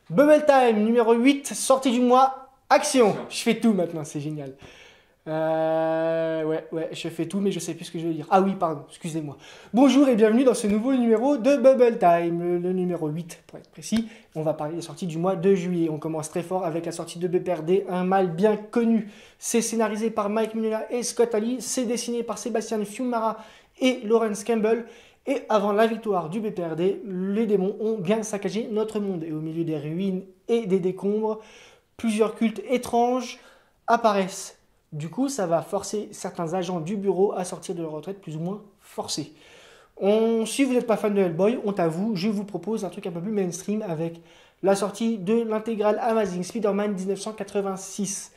Bubble Time numéro 8, sortie du mois, action. Je fais tout maintenant, c'est génial. Ouais, je fais tout, mais je sais plus ce que je veux dire. Ah oui, pardon, excusez-moi. Bonjour et bienvenue dans ce nouveau numéro de Bubble Time, le numéro 8 pour être précis. On va parler des sorties du mois de juillet. On commence très fort avec la sortie de BPRD, un mal bien connu. C'est scénarisé par Mike Mignola et Scott Ali. C'est dessiné par Sébastien Fiumara et Lawrence Campbell. Et avant la victoire du BPRD, les démons ont bien saccagé notre monde. Et au milieu des ruines et des décombres, plusieurs cultes étranges apparaissent. Du coup, ça va forcer certains agents du bureau à sortir de leur retraite plus ou moins forcés. Si vous n'êtes pas fan de Hellboy, honte à vous, je vous propose un truc un peu plus mainstream avec la sortie de l'intégrale Amazing Spider-Man 1986.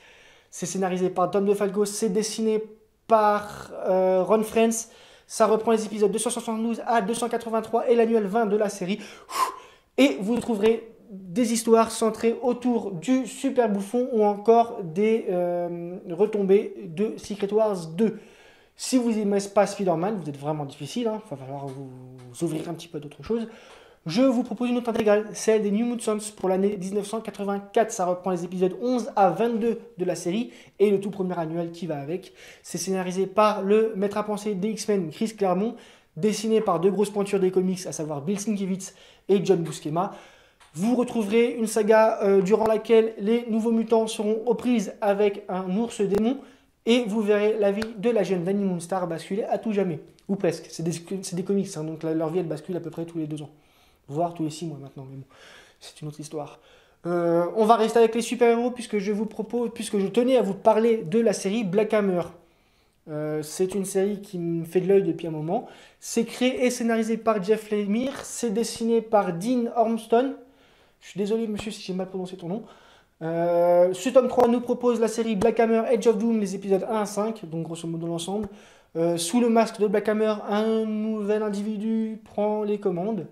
C'est scénarisé par Tom DeFalco, c'est dessiné par Ron Frenz. Ça reprend les épisodes 272 à 283 et l'annuel 20 de la série. Et vous trouverez des histoires centrées autour du super bouffon ou encore des retombées de Secret Wars 2. Si vous n'aimez pas Spider-Man, vous êtes vraiment difficile, hein, il va falloir vous ouvrir un petit peu d'autres choses. Je vous propose une autre intégrale, celle des New Mutants pour l'année 1984. Ça reprend les épisodes 11 à 22 de la série et le tout premier annuel qui va avec. C'est scénarisé par le maître à penser des X-Men, Chris Claremont, dessiné par deux grosses pointures des comics, à savoir Bill Sienkiewicz et John Buscema. Vous retrouverez une saga durant laquelle les nouveaux mutants seront aux prises avec un ours démon et vous verrez la vie de la jeune Dani Moonstar basculer à tout jamais. Ou presque. C'est des comics, hein, donc leur vie elle bascule à peu près tous les 2 ans. Voire tous les 6 mois maintenant, mais bon, c'est une autre histoire. On va rester avec les super-héros puisque je tenais à vous parler de la série Black Hammer. C'est une série qui me fait de l'œil depuis un moment. C'est créé et scénarisé par Jeff Lemire. C'est dessiné par Dean Ormston. Je suis désolé monsieur si j'ai mal prononcé ton nom. Ce tome 3 nous propose la série Black Hammer Edge of Doom, les épisodes 1 à 5, donc grosso modo l'ensemble. Sous le masque de Black Hammer, un nouvel individu prend les commandes.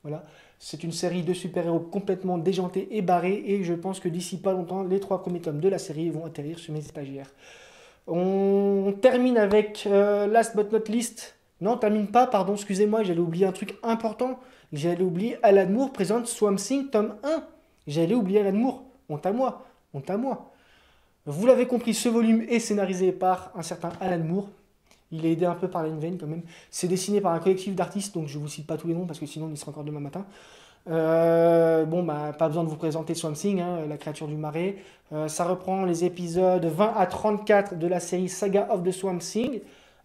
Voilà. C'est une série de super-héros complètement déjantée et barrée, et je pense que d'ici pas longtemps, les 3 premiers tomes de la série vont atterrir sur mes étagères. On termine avec Last but not least. Non, on termine pas, pardon, excusez-moi, j'allais oublier un truc important. J'allais oublier Alan Moore présente Swamp Thing tome 1. J'allais oublier Alan Moore. Honte à moi, honte à moi. Vous l'avez compris, ce volume est scénarisé par un certain Alan Moore. Il est aidé un peu par Len Wein quand même. C'est dessiné par un collectif d'artistes, donc je ne vous cite pas tous les noms parce que sinon on y sera encore demain matin. Pas besoin de vous présenter Swamp Thing, hein, la créature du marais. Ça reprend les épisodes 20 à 34 de la série Saga of the Swamp Thing,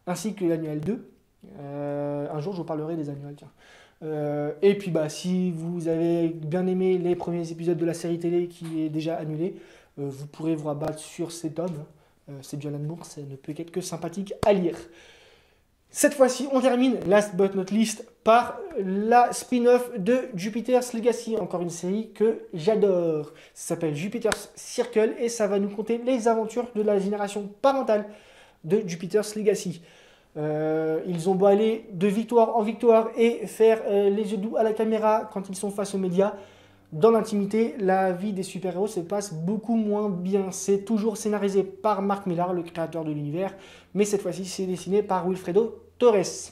ainsi que l'annuel 2. Un jour je vous parlerai des annuels, tiens. Et puis si vous avez bien aimé les premiers épisodes de la série télé qui est déjà annulée, vous pourrez vous rabattre sur ces tomes. C'est du Alan Moore, ça ne peut qu'être que sympathique à lire. Cette fois-ci, on termine, last but not least, par la spin-off de Jupiter's Legacy, encore une série que j'adore. Ça s'appelle Jupiter's Circle et ça va nous conter les aventures de la génération parentale de Jupiter's Legacy. Ils ont beau aller de victoire en victoire et faire les yeux doux à la caméra quand ils sont face aux médias. Dans l'intimité, la vie des super-héros se passe beaucoup moins bien. C'est toujours scénarisé par Mark Millar, le créateur de l'univers, mais cette fois-ci, c'est dessiné par Wilfredo Torres.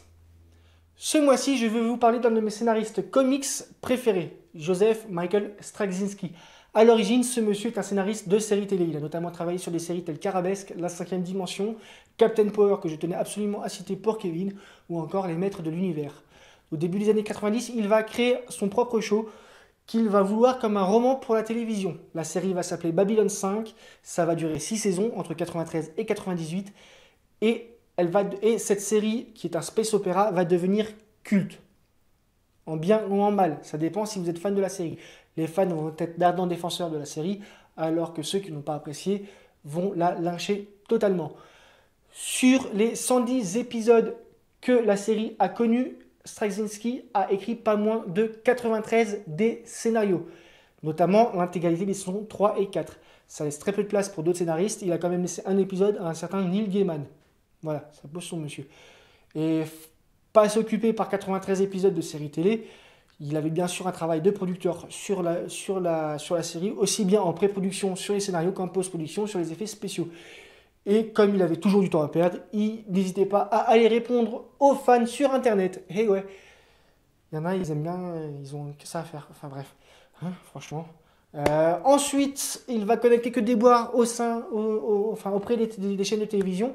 Ce mois-ci, je vais vous parler d'un de mes scénaristes comics préférés, Joseph Michael Straczynski. À l'origine, ce monsieur est un scénariste de séries télé. Il a notamment travaillé sur des séries telles qu'Arabesque, La 5e Dimension, Captain Power, que je tenais absolument à citer pour Kevin, ou encore Les Maîtres de l'Univers. Au début des années 90, il va créer son propre show, qu'il va vouloir comme un roman pour la télévision. La série va s'appeler Babylon 5, ça va durer 6 saisons, entre 93 et 98, et cette série, qui est un space opéra, va devenir culte. En bien ou en mal, ça dépend si vous êtes fan de la série. Les fans vont être d'ardents défenseurs de la série, alors que ceux qui n'ont pas apprécié vont la lyncher totalement. Sur les 110 épisodes que la série a connus, Straczynski a écrit pas moins de 93 des scénarios, notamment l'intégralité des saisons 3 et 4. Ça laisse très peu de place pour d'autres scénaristes. Il a quand même laissé un épisode à un certain Neil Gaiman. Voilà, ça pose son monsieur. et pas s'occuper par 93 épisodes de série télé. Il avait bien sûr un travail de producteur sur la série, aussi bien en pré-production sur les scénarios qu'en post-production sur les effets spéciaux. Et comme il avait toujours du temps à perdre, il n'hésitait pas à aller répondre aux fans sur Internet. Et ouais, il y en a, ils aiment bien, ils ont que ça à faire. Enfin bref, hein, franchement. Ensuite, il va connaître quelques déboires auprès des chaînes de télévision.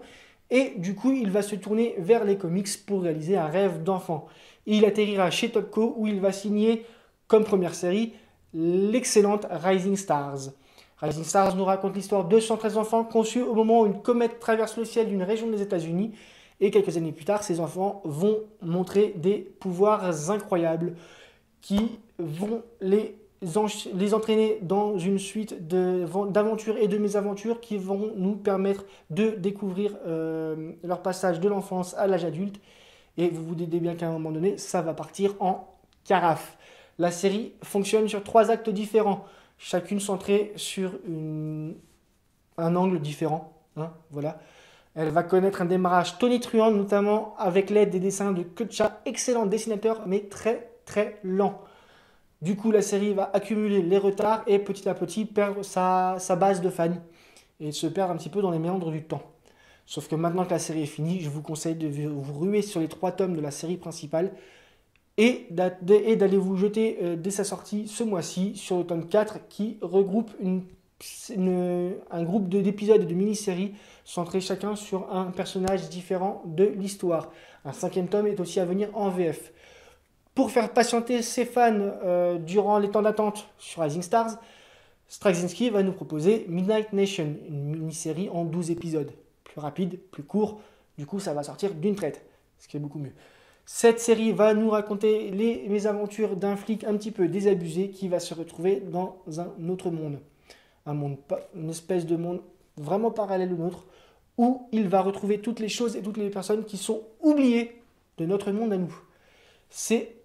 Et du coup, il va se tourner vers les comics pour réaliser un rêve d'enfant. Il atterrira chez Topco où il va signer comme première série l'excellente Rising Stars. Rising Stars nous raconte l'histoire de 113 enfants conçus au moment où une comète traverse le ciel d'une région des États-Unis. Et quelques années plus tard, ces enfants vont montrer des pouvoirs incroyables qui vont les entraîner dans une suite d'aventures et de mésaventures qui vont nous permettre de découvrir leur passage de l'enfance à l'âge adulte. Et vous vous doutez bien qu'à un moment donné, ça va partir en carafe. La série fonctionne sur 3 actes différents, chacune centrée sur un angle différent. Hein, voilà. Elle va connaître un démarrage tonitruant, notamment avec l'aide des dessins de Kocha, excellent dessinateur, mais très très lent. Du coup, la série va accumuler les retards et petit à petit perdre sa base de fans et se perdre un petit peu dans les méandres du temps. Sauf que maintenant que la série est finie, je vous conseille de vous ruer sur les 3 tomes de la série principale et d'aller vous jeter dès sa sortie ce mois-ci sur le tome 4 qui regroupe un groupe d'épisodes et de mini-séries centrés chacun sur un personnage différent de l'histoire. Un 5e tome est aussi à venir en VF. Pour faire patienter ses fans durant les temps d'attente sur Rising Stars, Straczynski va nous proposer Midnight Nation, une mini-série en 12 épisodes. Plus rapide, plus court, du coup ça va sortir d'une traite, ce qui est beaucoup mieux. Cette série va nous raconter les mésaventures d'un flic un petit peu désabusé qui va se retrouver dans un autre monde. Une espèce de monde vraiment parallèle au nôtre, où il va retrouver toutes les choses et toutes les personnes qui sont oubliées de notre monde à nous. C'est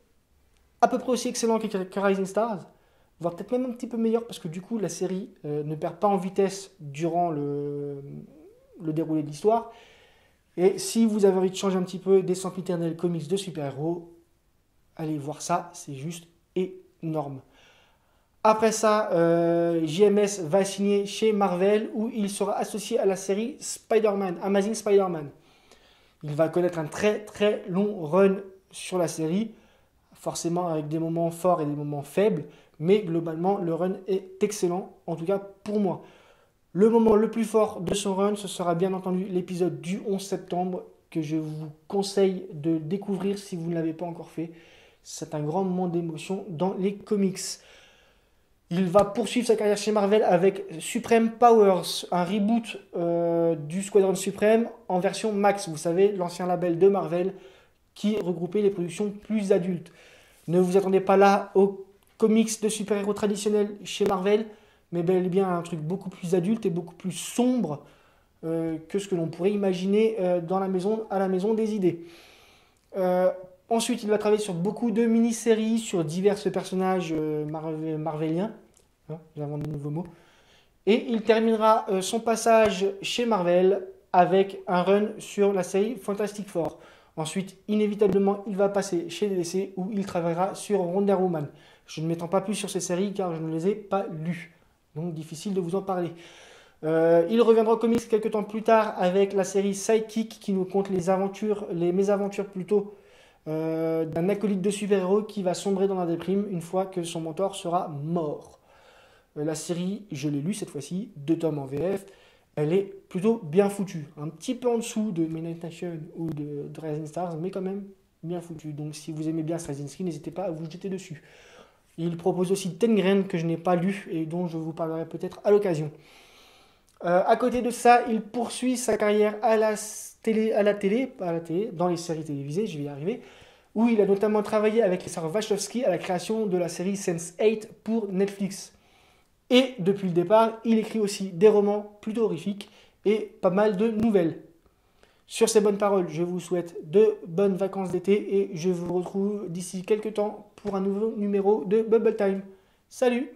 à peu près aussi excellent que Rising Stars, voire peut-être même un petit peu meilleur, parce que du coup la série ne perd pas en vitesse durant le déroulé de l'histoire. Et si vous avez envie de changer un petit peu des sempiternels comics de super-héros, allez voir ça, c'est juste énorme. Après ça, JMS va signer chez Marvel où il sera associé à la série Spider-Man, Amazing Spider-Man. Il va connaître un très très long run sur la série, forcément avec des moments forts et des moments faibles, mais globalement le run est excellent, en tout cas pour moi. Le moment le plus fort de son run, ce sera bien entendu l'épisode du 11 septembre que je vous conseille de découvrir si vous ne l'avez pas encore fait. C'est un grand moment d'émotion dans les comics. Il va poursuivre sa carrière chez Marvel avec Supreme Powers, un reboot du Squadron Suprême en version Max. Vous savez, l'ancien label de Marvel qui regroupait les productions plus adultes. Ne vous attendez pas là aux comics de super-héros traditionnels chez Marvel, mais bel et bien un truc beaucoup plus adulte et beaucoup plus sombre que ce que l'on pourrait imaginer à la maison des idées. Ensuite, il va travailler sur beaucoup de mini-séries, sur divers personnages marveliens. Hein, j'invente de nouveaux mots. Et il terminera son passage chez Marvel avec un run sur la série Fantastic Four. Ensuite, inévitablement, il va passer chez DC où il travaillera sur Wonder Woman. Je ne m'étends pas plus sur ces séries car je ne les ai pas lues. Donc, difficile de vous en parler. Il reviendra aux comics quelques temps plus tard avec la série Sidekick qui nous conte les mésaventures plutôt, d'un acolyte de super-héros qui va sombrer dans la déprime une fois que son mentor sera mort. La série, je l'ai lue cette fois-ci, 2 tomes en VF, elle est plutôt bien foutue. Un petit peu en dessous de Midnight Nation ou de Rising Stars, mais quand même bien foutue. Donc si vous aimez bien Straczynski, n'hésitez pas à vous jeter dessus. Il propose aussi Tengen que je n'ai pas lu et dont je vous parlerai peut-être à l'occasion. À côté de ça, il poursuit sa carrière à la télé, dans les séries télévisées, je vais y arriver, où il a notamment travaillé avec les sœurs Wachowski à la création de la série Sense8 pour Netflix. Et depuis le départ, il écrit aussi des romans plutôt horrifiques et pas mal de nouvelles. Sur ces bonnes paroles, je vous souhaite de bonnes vacances d'été et je vous retrouve d'ici quelques temps pour un nouveau numéro de Bubble Time. Salut!